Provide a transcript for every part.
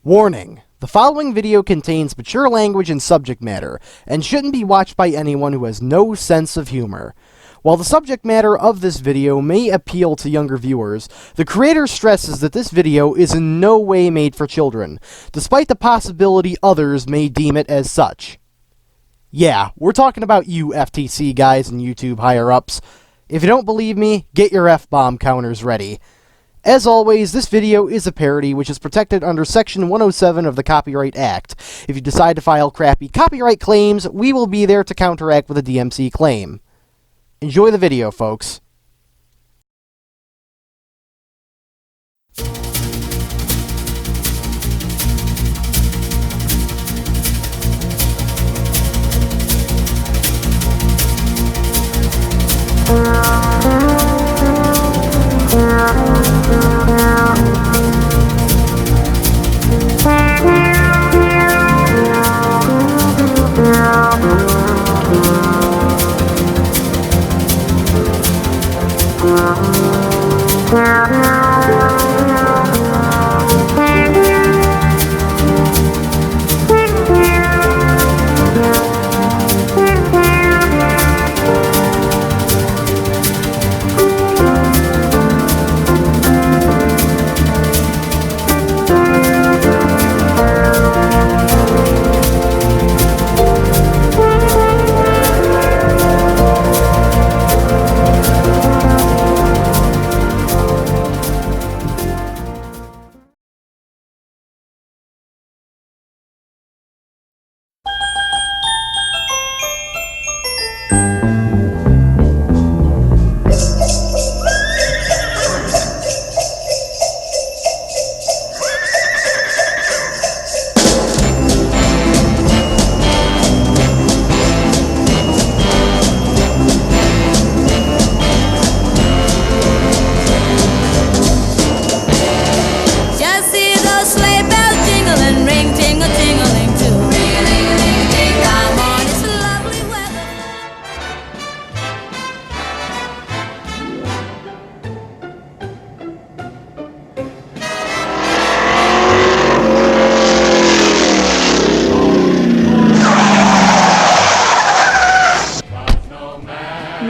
Warning: the following video contains mature language and subject matter, and shouldn't be watched by anyone who has no sense of humor. While the subject matter of this video may appeal to younger viewers, the creator stresses that this video is in no way made for children, despite the possibility others may deem it as such. Yeah, we're talking about you FTC guys and YouTube higher-ups. If you don't believe me, get your F-bomb counters ready. As always, this video is a parody which is protected under Section 107 of the Copyright Act. If you decide to file crappy copyright claims, we will be there to counteract with a DMC claim. Enjoy the video, folks.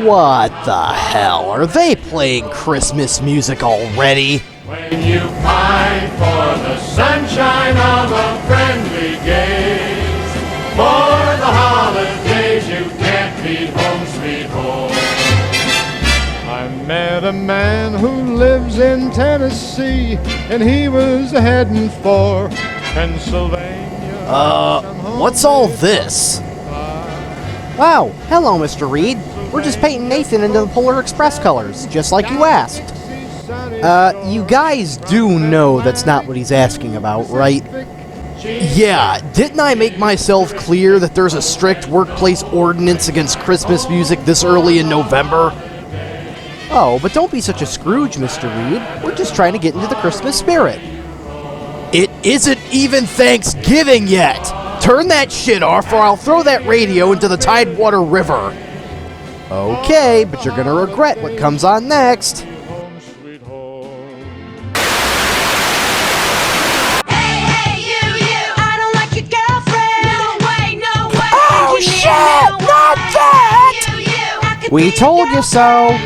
What the hell? Are they playing Christmas music already? When you pine for the sunshine of a friendly gaze, for the holidays you can't beat home sweet home. I met a man who lives in Tennessee, and he was heading for Pennsylvania. What's all this? Wow, hello, Mr. Reed. We're just painting Nathan into the Polar Express colors, just like you asked. You guys do know that's not what he's asking about, right? Yeah, didn't I make myself clear that there's a strict workplace ordinance against Christmas music this early in November? Oh, but don't be such a Scrooge, Mr. Reed. We're just trying to get into the Christmas spirit. It isn't even Thanksgiving yet! Turn that shit off or I'll throw that radio into the Tidewater River. Okay, but you're gonna regret what comes on next. Hey, you, I don't like your girlfriend. No way. Oh shit, not that! We told you so.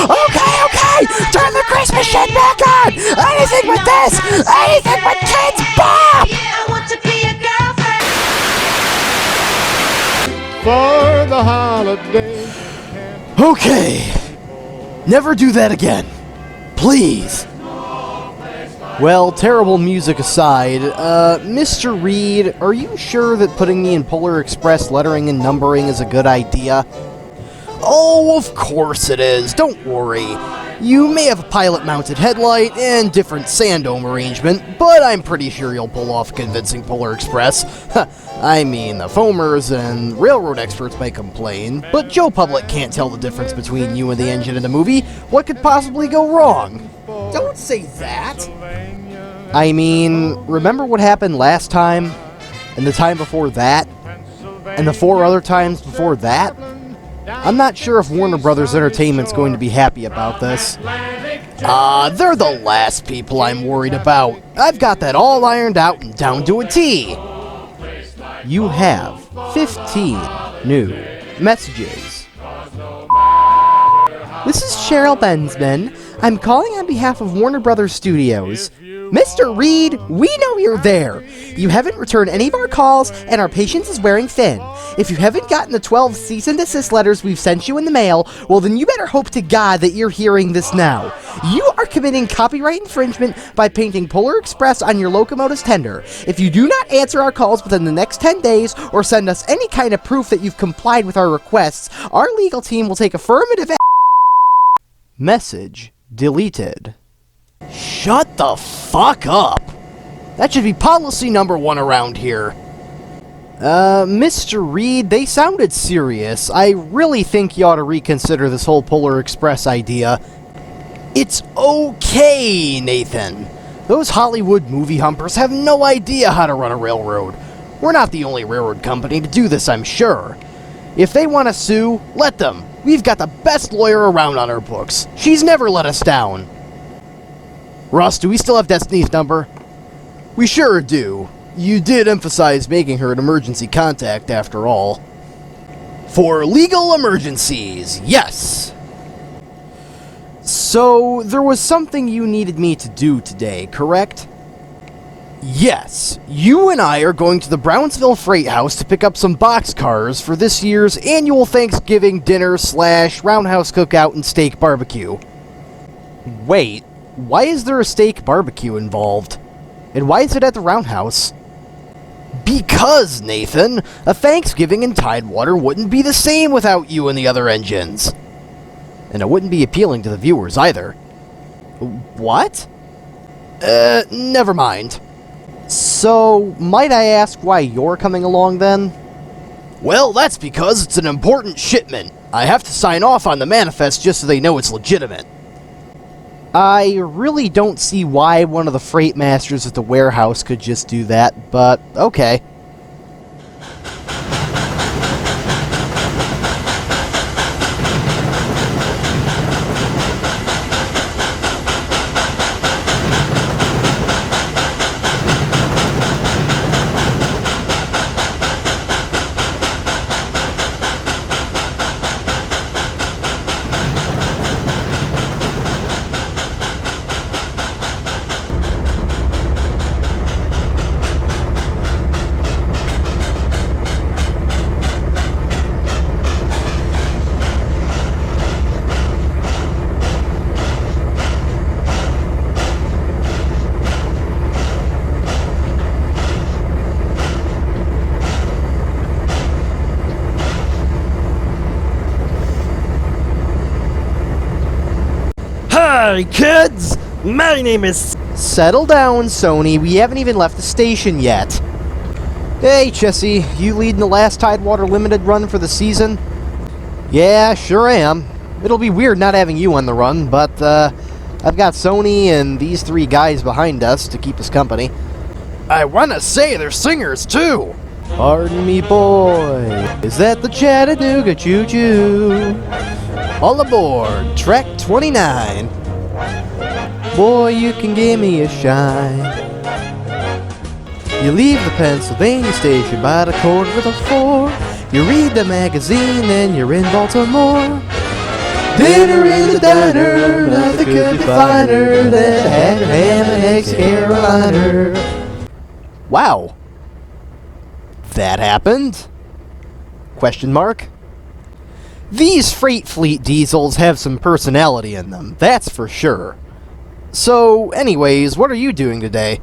Okay, turn the Christmas shit back on! Anything with this! Anything with Kids Bop! I want to be a girlfriend. For the holidays. Okay. Never do that again. Please. Well, terrible music aside, Mr. Reed, are you sure that putting me in Polar Express lettering and numbering is a good idea? Oh, of course it is. Don't worry. You may have a pilot-mounted headlight and different sand-dome arrangement, but I'm pretty sure you'll pull off a convincing Polar Express. I mean, the foamers and railroad experts may complain, but Joe Public can't tell the difference between you and the engine in the movie. What could possibly go wrong? Don't say that! I mean, remember what happened last time? And the time before that? And the 4 other times before that? I'm not sure if Warner Brothers Entertainment's going to be happy about this. They're the last people I'm worried about. I've got that all ironed out and down to a T. You have 15 new messages. This is Cheryl Bensman. I'm calling on behalf of Warner Brothers Studios. Mr. Reed, we know you're there. You haven't returned any of our calls, and our patience is wearing thin. If you haven't gotten the 12 cease and desist letters we've sent you in the mail, well then you better hope to God that you're hearing this now. You are committing copyright infringement by painting Polar Express on your locomotive's tender. If you do not answer our calls within the next 10 days, or send us any kind of proof that you've complied with our requests, our legal team will take affirmative action. Message deleted. Shut the fuck up! That should be policy number 1 around here. Mr. Reed, they sounded serious. I really think you ought to reconsider this whole Polar Express idea. It's okay, Nathan. Those Hollywood movie humpers have no idea how to run a railroad. We're not the only railroad company to do this, I'm sure. If they want to sue, let them. We've got the best lawyer around on our books. She's never let us down. Russ, do we still have Destiny's number? We sure do. You did emphasize making her an emergency contact, after all. For legal emergencies, yes! So, there was something you needed me to do today, correct? Yes, you and I are going to the Brownsville Freight House to pick up some boxcars for this year's annual Thanksgiving dinner / roundhouse cookout and steak barbecue. Wait, why is there a steak barbecue involved? And why is it at the roundhouse? Because, Nathan, a Thanksgiving in Tidewater wouldn't be the same without you and the other engines. And it wouldn't be appealing to the viewers either. What? Never mind. So, might I ask why you're coming along then? Well, that's because it's an important shipment. I have to sign off on the manifest just so they know it's legitimate. I really don't see why one of the freight masters at the warehouse could just do that, but okay. Hi, kids! My name is... Settle down, Sony. We haven't even left the station yet. Hey, Chessie. You leading the last Tidewater Limited run for the season? Yeah, sure am. It'll be weird not having you on the run, but, I've got Sony and these 3 guys behind us to keep us company. I want to say they're singers, too! Pardon me, boy. Is that the Chattanooga Choo-Choo? All aboard, track 29. Boy, you can give me a shine. You leave the Pennsylvania station by the 4:15. You read the magazine, then you're in Baltimore. Dinner in the diner, nothing could be finer than a haggard ham and eggs Carolina. Wow. That happened? Question mark? These freight fleet diesels have some personality in them, that's for sure. So, anyways, what are you doing today?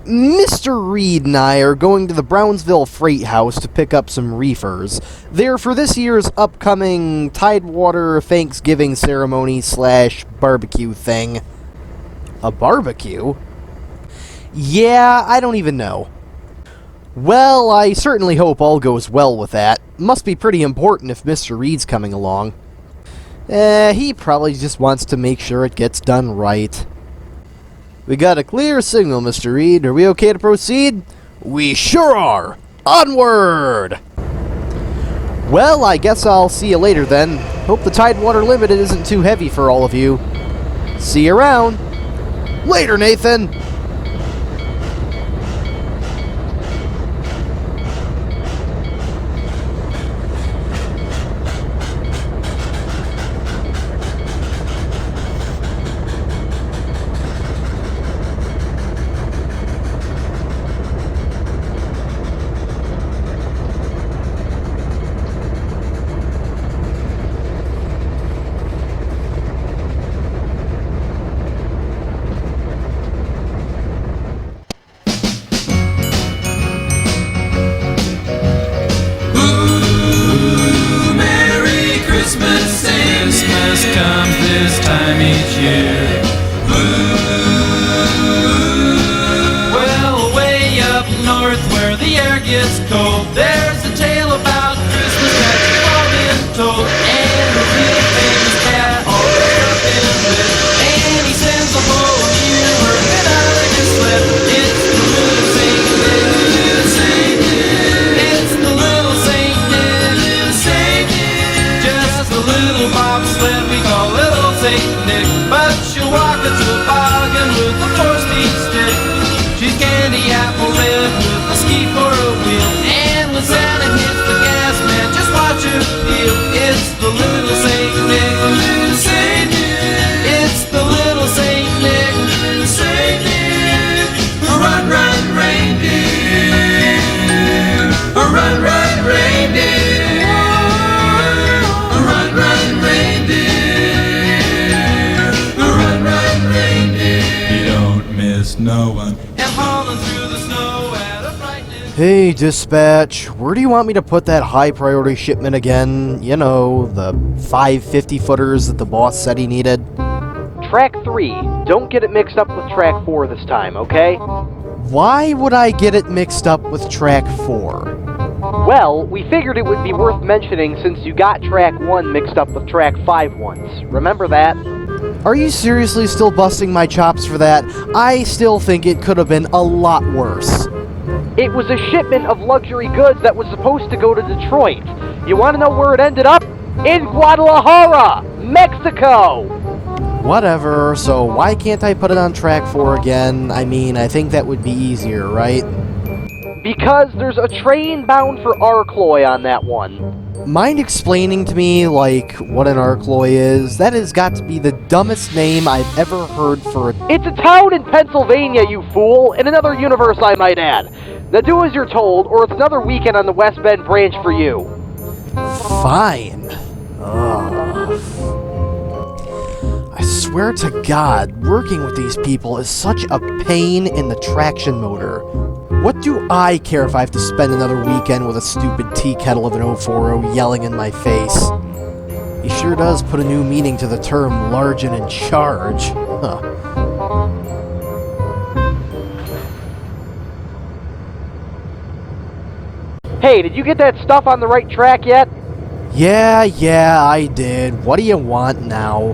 Mr. Reed and I are going to the Brownsville Freight House to pick up some reefers. They're for this year's upcoming Tidewater Thanksgiving ceremony / barbecue thing. A barbecue? Yeah, I don't even know. Well, I certainly hope all goes well with that. Must be pretty important if Mr. Reed's coming along. He probably just wants to make sure it gets done right. We got a clear signal, Mr. Reed. Are we okay to proceed? We sure are! Onward! Well, I guess I'll see you later then. Hope the Tidewater Limited isn't too heavy for all of you. See you around. Later, Nathan. Hey, dispatch, where do you want me to put that high priority shipment again? You know, the 5 50-footers that the boss said he needed. Track 3. Don't get it mixed up with track 4 this time, okay? Why would I get it mixed up with track 4? Well, we figured it would be worth mentioning since you got track 1 mixed up with track 5 once. Remember that? Are you seriously still busting my chops for that? I still think it could have been a lot worse. It was a shipment of luxury goods that was supposed to go to Detroit. You want to know where it ended up? In Guadalajara, Mexico! Whatever, so why can't I put it on track 4 again? I mean, I think that would be easier, right? Because there's a train bound for Arcloy on that one. Mind explaining to me, like, what an Arcloy is? That has got to be the dumbest name I've ever heard for a... It's a town in Pennsylvania, you fool! In another universe, I might add. Now do as you're told, or it's another weekend on the West Bend branch for you. Fine. Ugh. I swear to God, working with these people is such a pain in the traction motor. What do I care if I have to spend another weekend with a stupid tea kettle of an 040 yelling in my face? He sure does put a new meaning to the term large and in charge. Huh. Hey, did you get that stuff on the right track yet? Yeah, I did. What do you want now?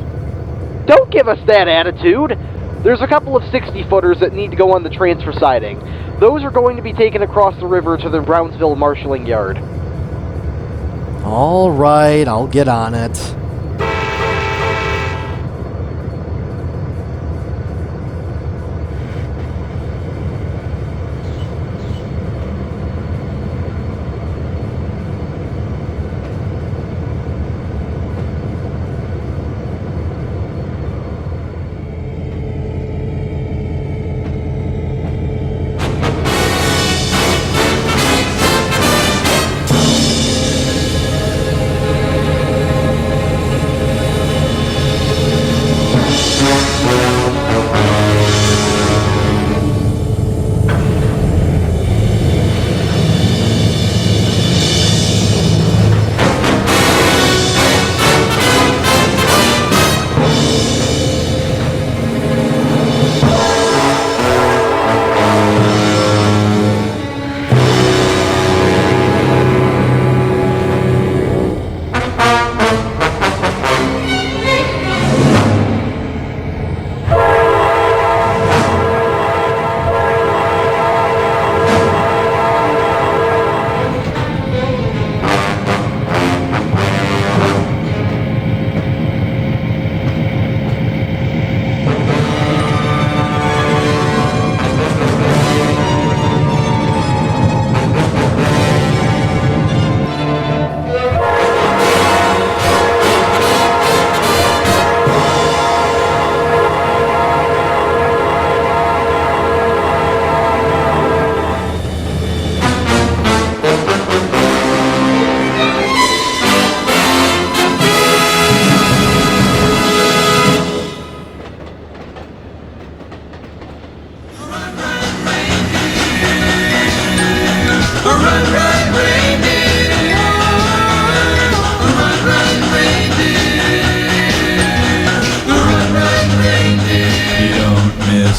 Don't give us that attitude! There's a couple of 60-footers that need to go on the transfer siding. Those are going to be taken across the river to the Brownsville marshalling yard. Alright, I'll get on it.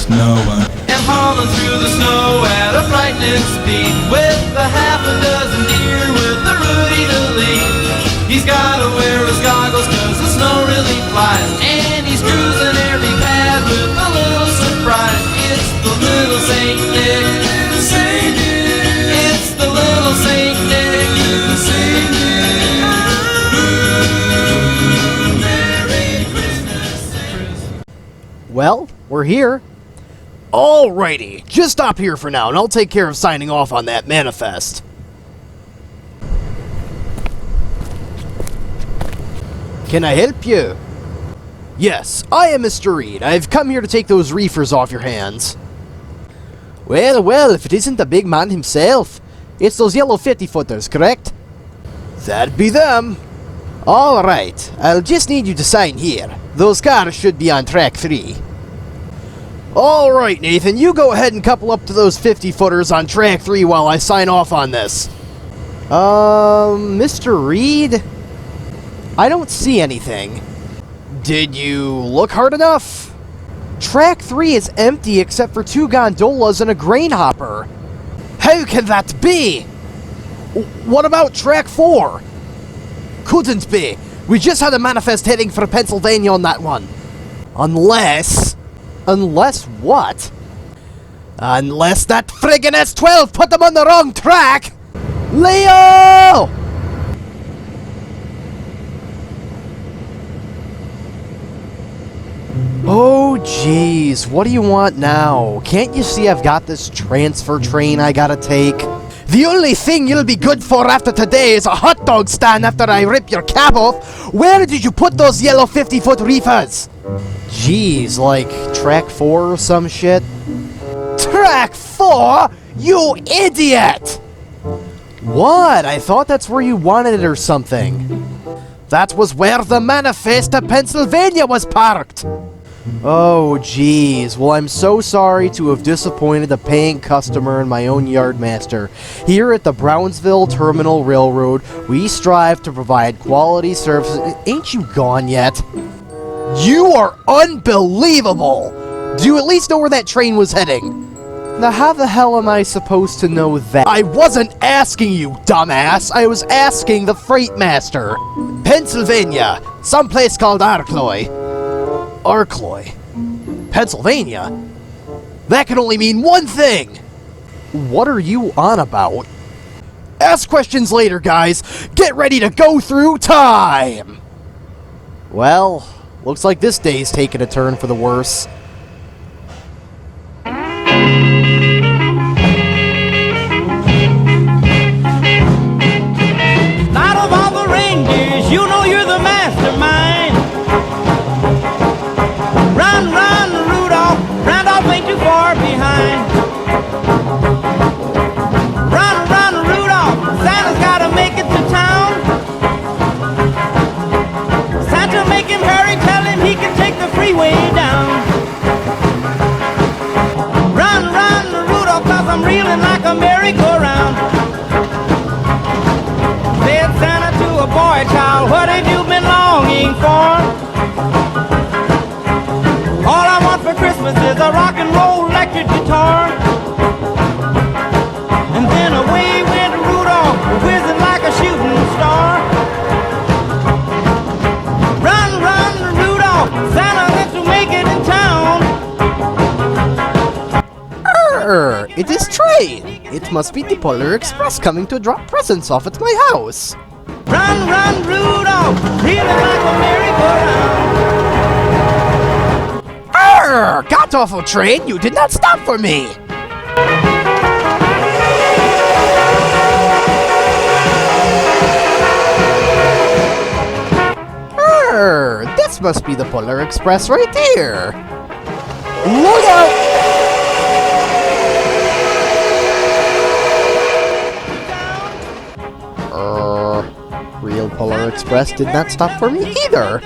snowing. And hauling through the snow at a frightening speed, with a half a dozen deer with the Rudy to lead. He's gotta wear his goggles 'cause the snow really flies, and he's cruising every path with a little surprise. It's the little Saint Nick, Saint Nick. It's the little Saint Nick, Saint Nick. Ooh, Merry Christmas. Well, we're here. Alrighty, just stop here for now, and I'll take care of signing off on that manifest. Can I help you? Yes, I am Mr. Reed. I've come here to take those reefers off your hands. Well, well, if it isn't the big man himself. It's those yellow 50-footers, correct? That'd be them. Alright, I'll just need you to sign here. Those cars should be on track 3. Alright, Nathan, you go ahead and couple up to those 50-footers on track 3 while I sign off on this. Mr. Reed? I don't see anything. Did you look hard enough? Track 3 is empty except for 2 gondolas and a grain hopper. How can that be? What about track 4? Couldn't be. We just had a manifest heading for Pennsylvania on that one. Unless... Unless what? Unless that friggin' S12 put them on the wrong track! Leo! Oh, jeez, what do you want now? Can't you see I've got this transfer train I gotta take? The only thing you'll be good for after today is a hot dog stand after I rip your cab off. Where did you put those yellow 50-foot reefers? Jeez, like track 4 or some shit? Track 4? You idiot! What? I thought that's where you wanted it or something. That was where the manifest to Pennsylvania was parked. Oh, jeez. Well, I'm so sorry to have disappointed a paying customer and my own yardmaster. Here at the Brownsville Terminal Railroad, we strive to provide quality services. Ain't you gone yet? You are unbelievable! Do you at least know where that train was heading? Now, how the hell am I supposed to know that? I wasn't asking you, dumbass! I was asking the freight master. Pennsylvania, someplace called Arcloy. Arcloy? Pennsylvania? That can only mean one thing! What are you on about? Ask questions later, guys! Get ready to go through time! Well, looks like this day's taking a turn for the worse. Out of all the reindeers, you know you're the mastermind. Run, run, Rudolph, Randolph ain't too far behind. Run, run, Rudolph, Santa's gotta make it to town. Santa, make him hurry, tell him he can take the freeway down. Run, run, Rudolph, 'cause I'm reeling like a merry-go-round. Said Santa to a boy child, what have you been longing for? All I want for Christmas is a rock and roll electric guitar. And then away went Rudolph, whizzing like a shooting star. Run, run, Rudolph, Santa wants to make it in town. It is train! It must be the Polar Express coming to drop presents off at my house. Run, run, Rudolph, reeling like a merry-go-round. Got off of train, you did not stop for me! This must be the Polar Express right here. Look out! Real Polar Express did not stop for me either.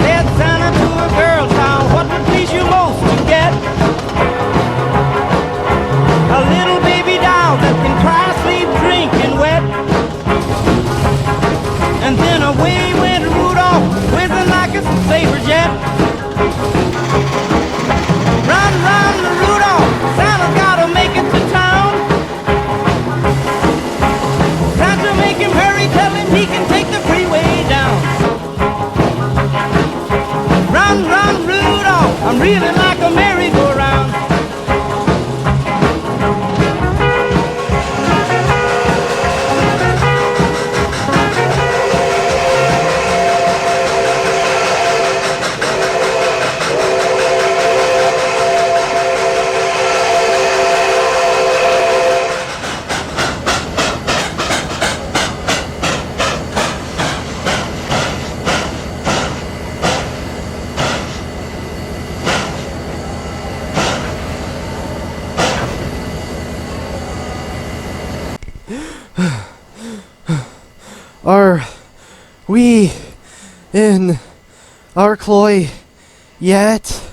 Said Santa to a girl child, what would please you most to get? A little baby doll that can cry, sleep, drink, and wet. Are we in our Cloy yet?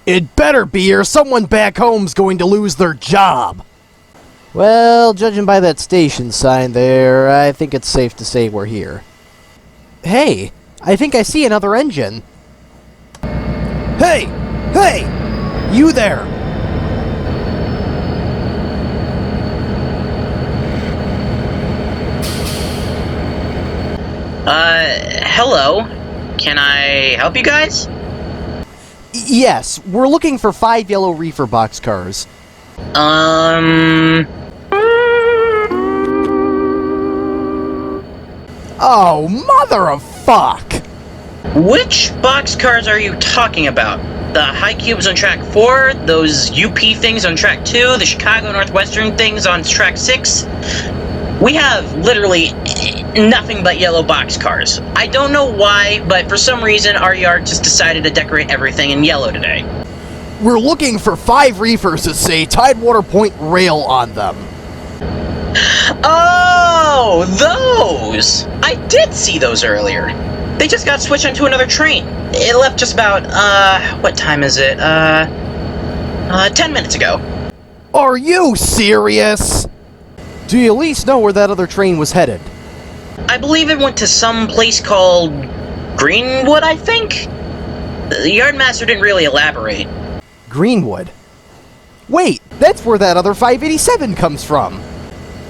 It better be, or someone back home's going to lose their job. Well, judging by that station sign there, I think it's safe to say we're here. Hey, I think I see another engine. Hey! Hey! You there! Hello. Can I help you guys? Yes, we're looking for 5 yellow reefer boxcars. Oh, mother of fuck! Which boxcars are you talking about? The high cubes on track 4, those UP things on track 2, the Chicago Northwestern things on track 6? We have literally nothing but yellow boxcars. I don't know why, but for some reason our yard just decided to decorate everything in yellow today. We're looking for 5 reefers that say Tidewater Point Rail on them. Oh, those! I did see those earlier. They just got switched onto another train. It left just about, what time is it? 10 minutes ago. Are you serious? Do you at least know where that other train was headed? I believe it went to some place called Greenwood, I think? The yardmaster didn't really elaborate. Greenwood? Wait, that's where that other 587 comes from.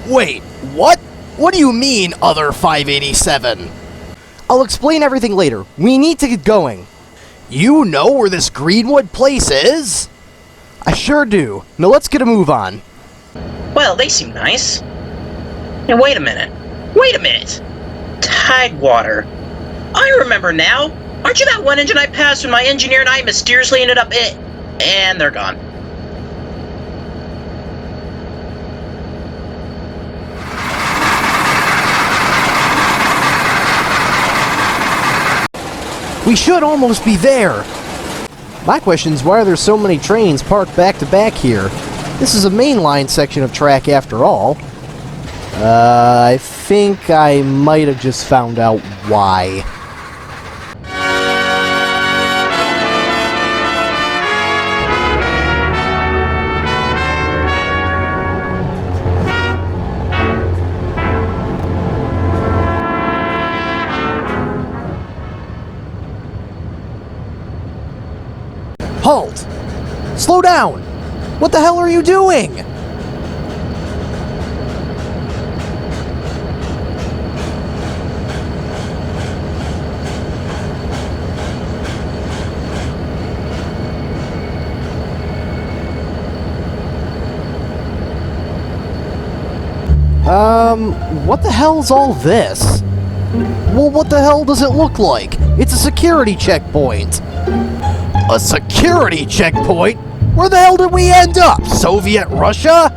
Wait, what? What do you mean, other 587? I'll explain everything later. We need to get going. You know where this Greenwood place is? I sure do. Now let's get a move on. Well, they seem nice. Hey, wait a minute. Wait a minute. Tidewater. I remember now. Aren't you that one engine I passed when my engineer and I mysteriously ended up it? And they're gone. We should almost be there. My question is, why are there so many trains parked back to back here? This is a mainline section of track after all. I think I might have just found out why. Halt! Slow down! What the hell are you doing? What the hell's all this? Well, what the hell does it look like? It's a security checkpoint. A security checkpoint? Where the hell did we end up? Soviet Russia?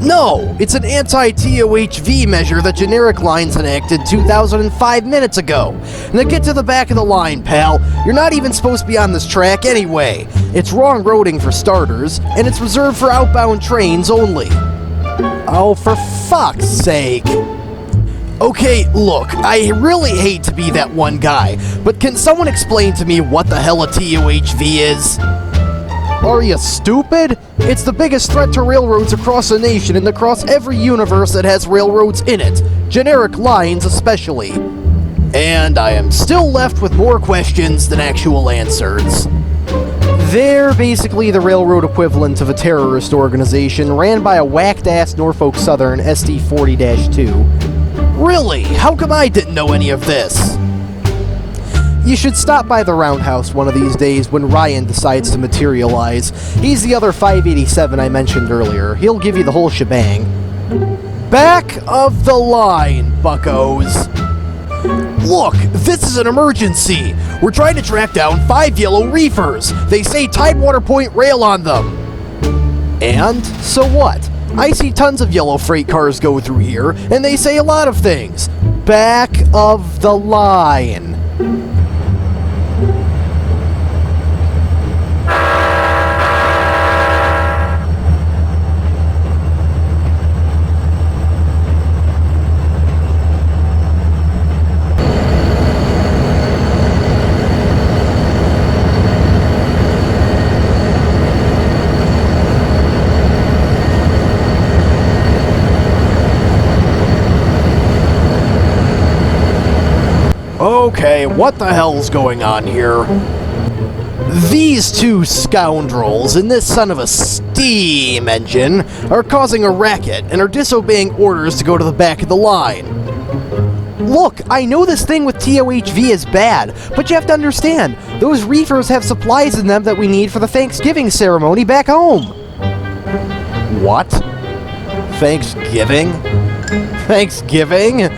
No, it's an anti-TOHV measure that Generic Lines enacted 2,005 minutes ago. Now get to the back of the line, pal. You're not even supposed to be on this track anyway. It's wrong roading for starters, and it's reserved for outbound trains only. Oh, for fuck's sake. Okay, look, I really hate to be that one guy, but can someone explain to me what the hell a TOHV is? Are you stupid? It's the biggest threat to railroads across the nation and across every universe that has railroads in it, generic lines especially. And I am still left with more questions than actual answers. They're basically the railroad equivalent of a terrorist organization ran by a whacked-ass Norfolk Southern SD40-2. Really? How come I didn't know any of this? You should stop by the Roundhouse one of these days when Ryan decides to materialize. He's the other 587 I mentioned earlier. He'll give you the whole shebang. Back of the line, buccos. Look, this is an emergency. We're trying to track down 5 yellow reefers. They say Tidewater Point Rail on them. And so what? I see tons of yellow freight cars go through here, and they say a lot of things. Back of the line. Okay, what the hell's going on here? These two scoundrels in this son of a steam engine are causing a racket and are disobeying orders to go to the back of the line. Look, I know this thing with TOHV is bad, but you have to understand, those reefers have supplies in them that we need for the Thanksgiving ceremony back home. What? Thanksgiving? Thanksgiving?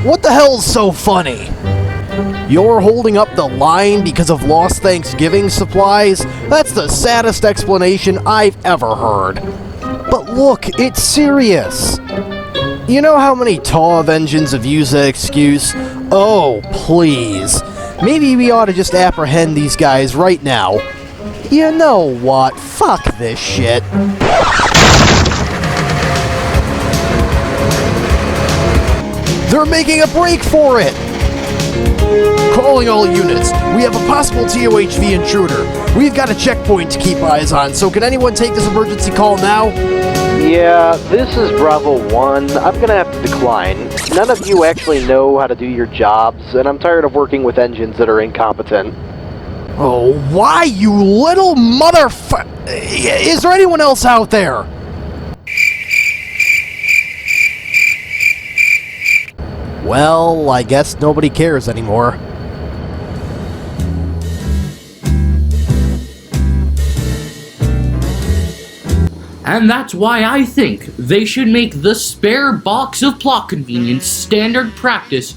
What the hell's so funny? You're holding up the line because of lost Thanksgiving supplies? That's the saddest explanation I've ever heard. But look, it's serious. You know how many TOV engines have used that excuse? Oh, please. Maybe we ought to just apprehend these guys right now. You know what? Fuck this shit. They're making a break for it! Calling all units. We have a possible TOHV intruder. We've got a checkpoint to keep eyes on, so can anyone take this emergency call now? Yeah, this is Bravo 1. I'm gonna have to decline. None of you actually know how to do your jobs, and I'm tired of working with engines that are incompetent. Oh, why, you little Is there anyone else out there? Well, I guess nobody cares anymore. And that's why I think they should make the spare box of plot convenience standard practice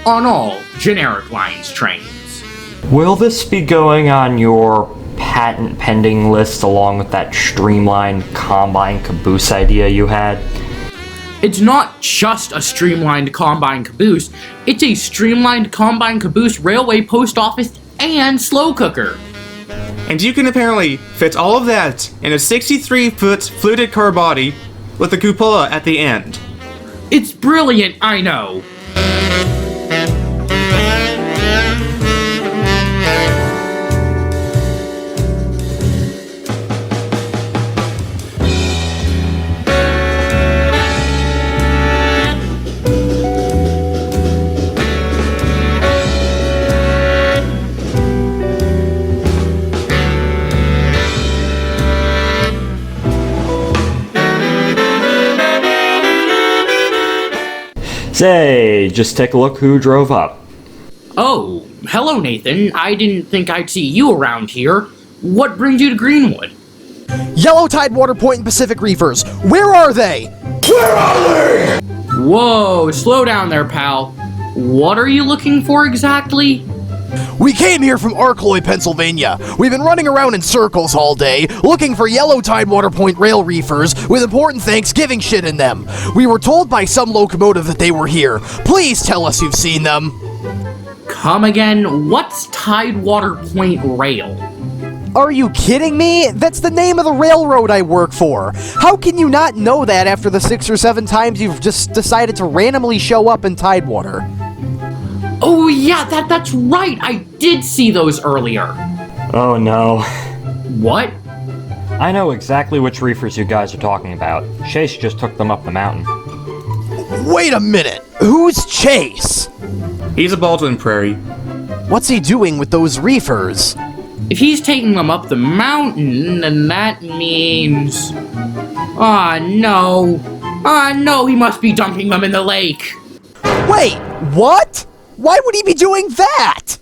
on all generic lines trains. Will this be going on your patent pending list along with that streamlined combine caboose idea you had? It's not just a streamlined combine caboose, it's a streamlined combine caboose railway post office and slow cooker. And you can apparently fit all of that in a 63-foot fluted car body with a cupola at the end. It's brilliant, I know. Say, just take a look who drove up. Oh, hello Nathan. I didn't think I'd see you around here. What brings you to Greenwood? Yellow Tidewater Point and Pacific Reefers. Where are they? Where are they? Whoa, slow down there, pal. What are you looking for exactly? We came here from Arcloy, Pennsylvania. We've been running around in circles all day, looking for yellow Tidewater Point rail reefers with important Thanksgiving shit in them. We were told by some locomotive that they were here. Please tell us you've seen them. Come again, what's Tidewater Point Rail? Are you kidding me? That's the name of the railroad I work for. How can you not know that after the 6 or 7 times you've just decided to randomly show up in Tidewater? Oh yeah, that's right. I did see those earlier. Oh no. What? I know exactly which reefers you guys are talking about. Chase just took them up the mountain. Wait a minute. Who's Chase? He's a Baldwin Prairie. What's he doing with those reefers? If he's taking them up the mountain, then that means... no, he must be dumping them in the lake. Wait, what? Why would he be doing that?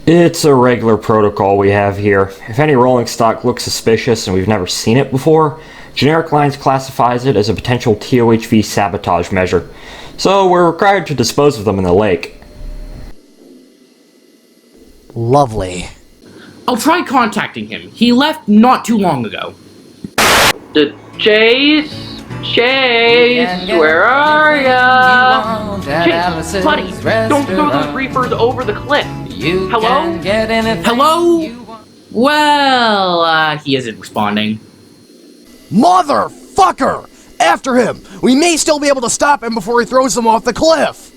It's a regular protocol we have here. If any rolling stock looks suspicious and we've never seen it before, Generic Lines classifies it as a potential TOHV sabotage measure. So we're required to dispose of them in the lake. Lovely. I'll try contacting him. He left not too long ago. Chase? Chase, where are ya? Chase, buddy, don't throw those reefers over the cliff. Hello? Hello? Well, he isn't responding. Motherfucker! After him! We may still be able to stop him before he throws them off the cliff!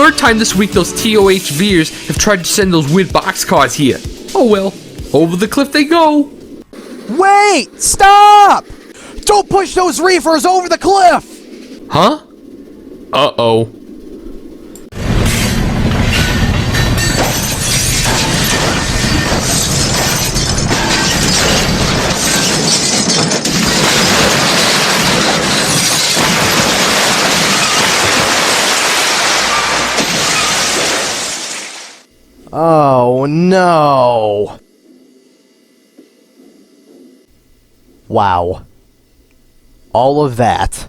third time this week those TOHVers have tried to send those weird boxcars here. Oh well, over the cliff they go. Wait! Stop! Don't push those reefers over the cliff! Huh? Uh-oh. Oh no! Wow. All of that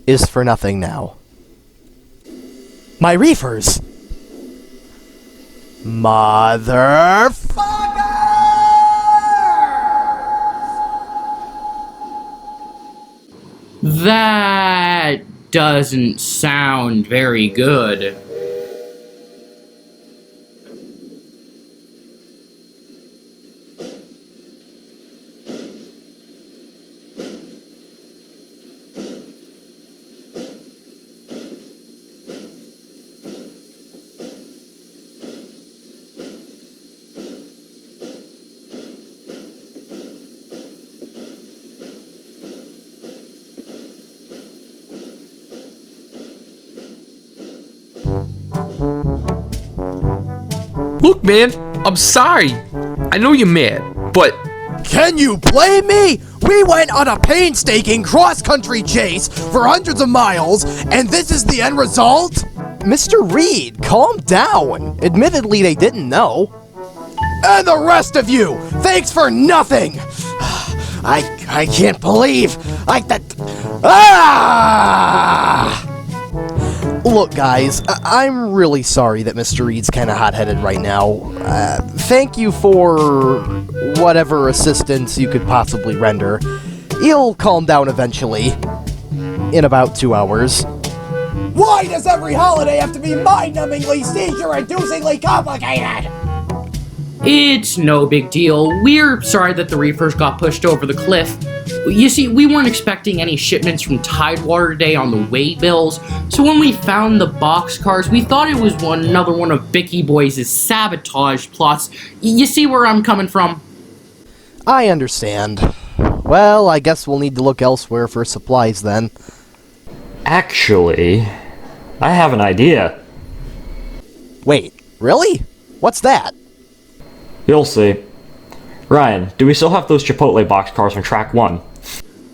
is for nothing now. My reefers! That doesn't sound very good. Look, man, I'm sorry. I know you're mad, but... Can you blame me? We went on a painstaking cross-country chase for hundreds of miles, and this is the end result? Mr. Reed, calm down. Admittedly, they didn't know. And the rest of you, thanks for nothing. I can't believe Look, guys, I'm really sorry that Mr. Reed's kind of hot-headed right now. Thank you for whatever assistance you could possibly render. He'll calm down eventually, in about 2 hours. Why does every holiday have to be mind-numbingly, seizure-inducingly complicated? It's no big deal. We're sorry that the reefers got pushed over the cliff. You see, we weren't expecting any shipments from Tidewater today on the way bills, so when we found the boxcars, we thought it was another one of Bicky Boys' sabotage plots. You see where I'm coming from? I understand. Well, I guess we'll need to look elsewhere for supplies then. Actually, I have an idea. Wait, really? What's that? You'll see. Ryan, do we still have those Chipotle boxcars from track 1?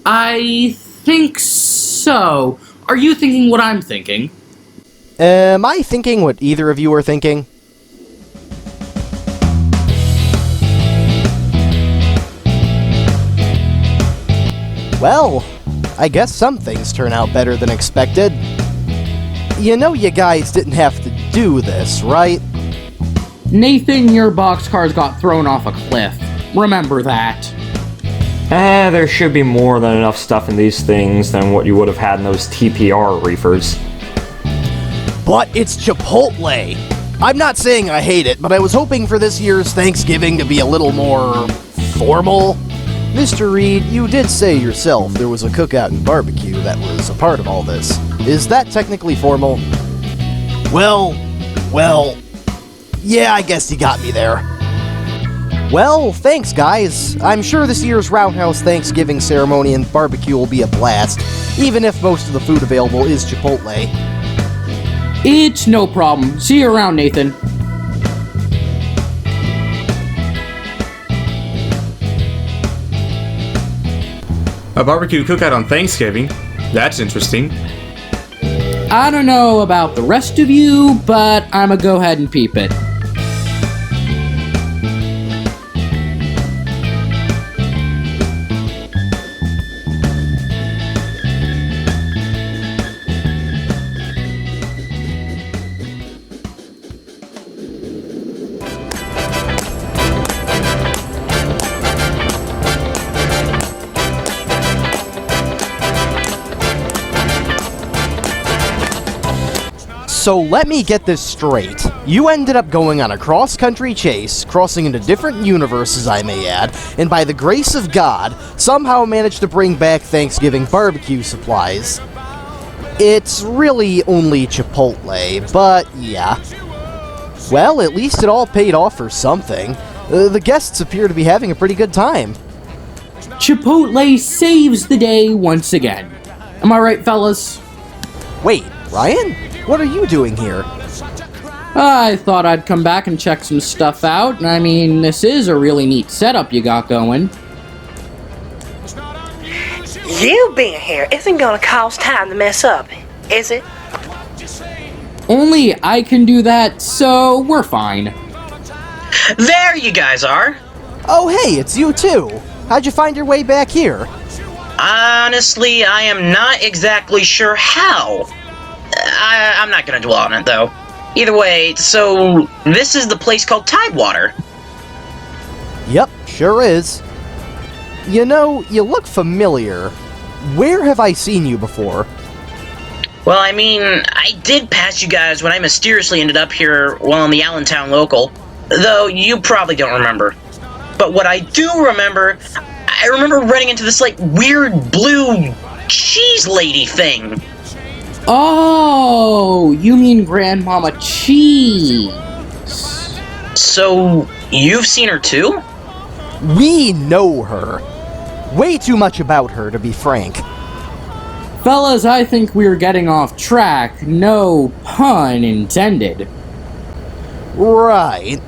I think so. Are you thinking what I'm thinking? Am I thinking what either of you are thinking? Well, I guess some things turn out better than expected. You know you guys didn't have to do this, right? Nathan, your boxcars got thrown off a cliff. Remember that. There should be more than enough stuff in these things than what you would have had in those TPR reefers. But it's Chipotle! I'm not saying I hate it, but I was hoping for this year's Thanksgiving to be a little more... formal. Mr. Reed, you did say yourself there was a cookout and barbecue that was a part of all this. Is that technically formal? Well... yeah, I guess you got me there. Well, thanks, guys. I'm sure this year's Roundhouse Thanksgiving ceremony and barbecue will be a blast, even if most of the food available is Chipotle. It's no problem. See you around, Nathan. A barbecue cookout on Thanksgiving? That's interesting. I don't know about the rest of you, but I'ma go ahead and peep it. So let me get this straight. You ended up going on a cross-country chase, crossing into different universes, I may add, and by the grace of God, somehow managed to bring back Thanksgiving barbecue supplies. It's really only Chipotle, but yeah. Well, at least it all paid off for something. The guests appear to be having a pretty good time. Chipotle saves the day once again. Am I right, fellas? Wait, Ryan? What are you doing here? I thought I'd come back and check some stuff out. I mean, this is a really neat setup you got going. You being here isn't gonna cause time to mess up, is it? Only I can do that, so we're fine. There you guys are. Oh, hey, it's you too. How'd you find your way back here? Honestly, I am not exactly sure how. I'm not gonna dwell on it, though. Either way, so this is the place called Tidewater. Yep, sure is. You know, you look familiar. Where have I seen you before? Well, I mean, I did pass you guys when I mysteriously ended up here while in the Allentown local. Though, you probably don't remember. But what I do remember, I remember running into this, like, weird blue cheese lady thing. Oh, you mean Grandmama Cheese. So, you've seen her too? We know her. Way too much about her, to be frank. Fellas, I think we're getting off track. No pun intended. Right.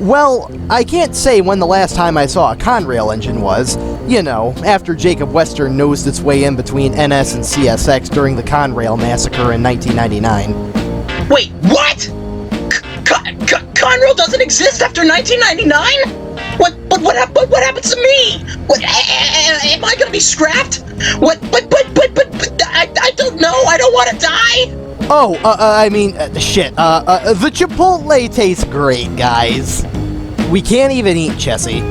Well, I can't say when the last time I saw a Conrail engine was. You know, after Jacob Western nosed its way in between NS and CSX during the Conrail massacre in 1999. Wait, what? Conrail doesn't exist after 1999? What happens to me? What, am I gonna be scrapped? What, but, I don't know, I don't want to die! Oh, shit, the Chipotle tastes great, guys. We can't even eat, Chessie.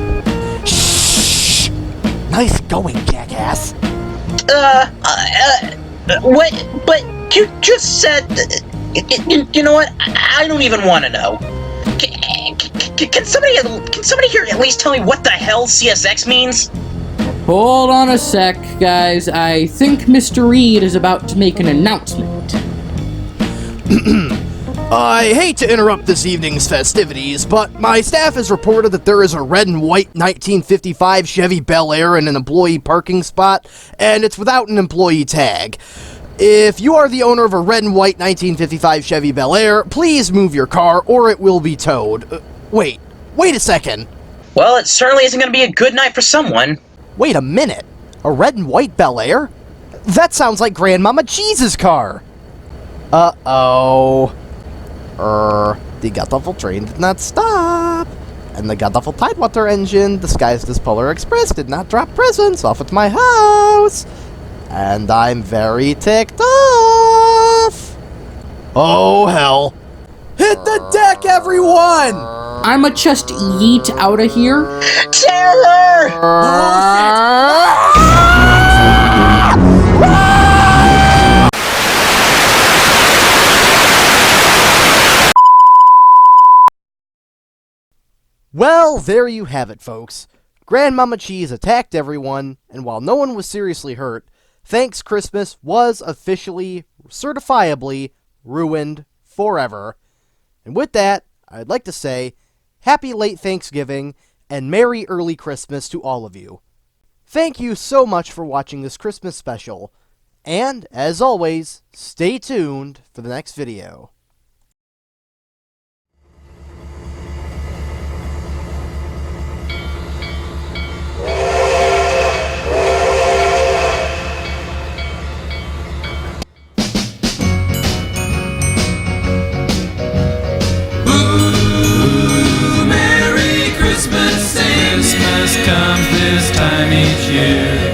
Shh! Nice going, jackass. What, but you just said, you know what, I don't even want to know. Can somebody here at least tell me what the hell CSX means? Hold on a sec, guys. I think Mr. Reed is about to make an announcement. I hate to interrupt this evening's festivities, but my staff has reported that there is a red and white 1955 Chevy Bel Air in an employee parking spot, and it's without an employee tag. If you are the owner of a red and white 1955 Chevy Bel Air, please move your car or it will be towed. Wait a second. Well, it certainly isn't going to be a good night for someone. Wait a minute. A red and white Bel Air? That sounds like Grandmama Cheese's car. Uh-oh. The Godawful train did not stop. And the Godawful Tidewater engine, disguised as Polar Express, did not drop presents off at my house. And I'm very ticked off. Oh, hell. Hit the deck, everyone! I'ma just yeet out of here. Terror! Well, there you have it, folks. Grandmama Cheese attacked everyone, and while no one was seriously hurt, Thanks Christmas was officially, certifiably, ruined forever. And with that, I'd like to say, Happy late Thanksgiving, and Merry early Christmas to all of you. Thank you so much for watching this Christmas special, and, as always, stay tuned for the next video. Christmas comes this time each year.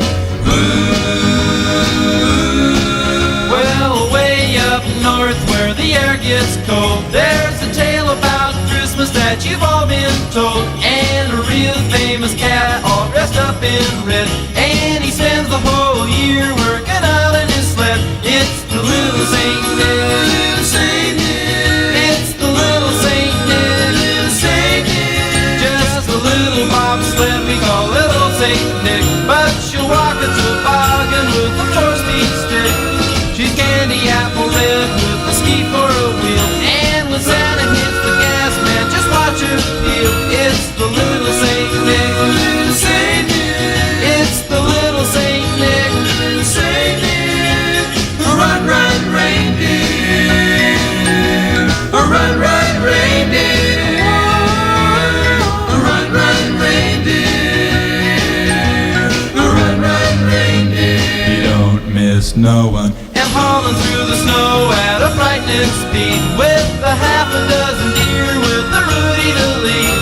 Well, way up north where the air gets cold, there's a tale about Christmas that you've all been told. And a real famous cat all dressed up in red, and he spends the whole year working out in his sled. It's the little Saint Nick. It's the little Saint Nick. Just a little bobsled we call little Saint Nick, but she'll walk a toboggan with a 4-speed stick. She's candy just no one. And hauling through the snow at a frightening speed with a half a dozen deer with a Rudy to lead.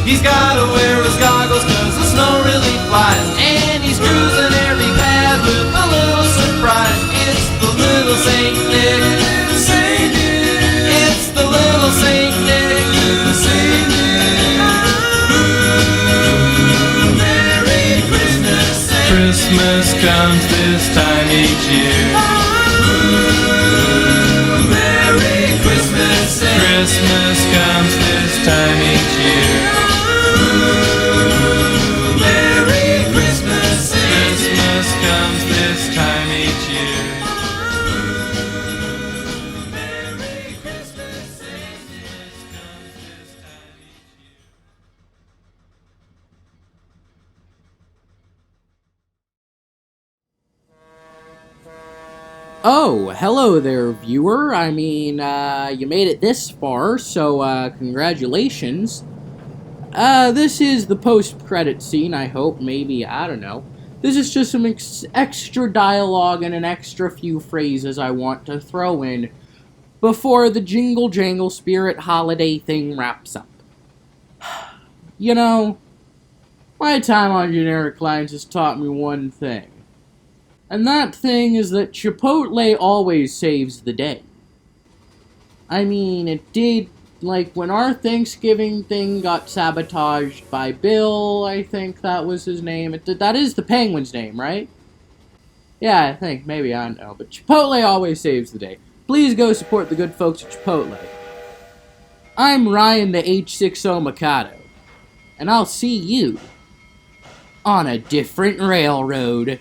He's gotta wear his goggles cause the snow really flies, and he's cruising every path with a little surprise. It's the little Saint Nick. It's the little Saint Nick. Ooh, Merry Christmas. Christmas comes this time each year. Ooh, Merry Christmas. Christmas comes this time each year. Ooh, Merry Christmas. Christmas comes this time each year. Ooh, Merry Christmas. Christmas comes this time each year. Oh, hello there, viewer. I mean, you made it this far, so, congratulations. This is the post-credit scene, I hope, maybe, I don't know. This is just some extra dialogue and an extra few phrases I want to throw in before the Jingle Jangle Spirit holiday thing wraps up. You know, my time on generic lines has taught me one thing. And that thing is that Chipotle always saves the day. I mean, it did, like, when our Thanksgiving thing got sabotaged by Bill, I think that was his name. That is the Penguin's name, right? Yeah, I think, maybe, I don't know. But Chipotle always saves the day. Please go support the good folks at Chipotle. I'm Ryan the H60 Mikado, and I'll see you on a different railroad.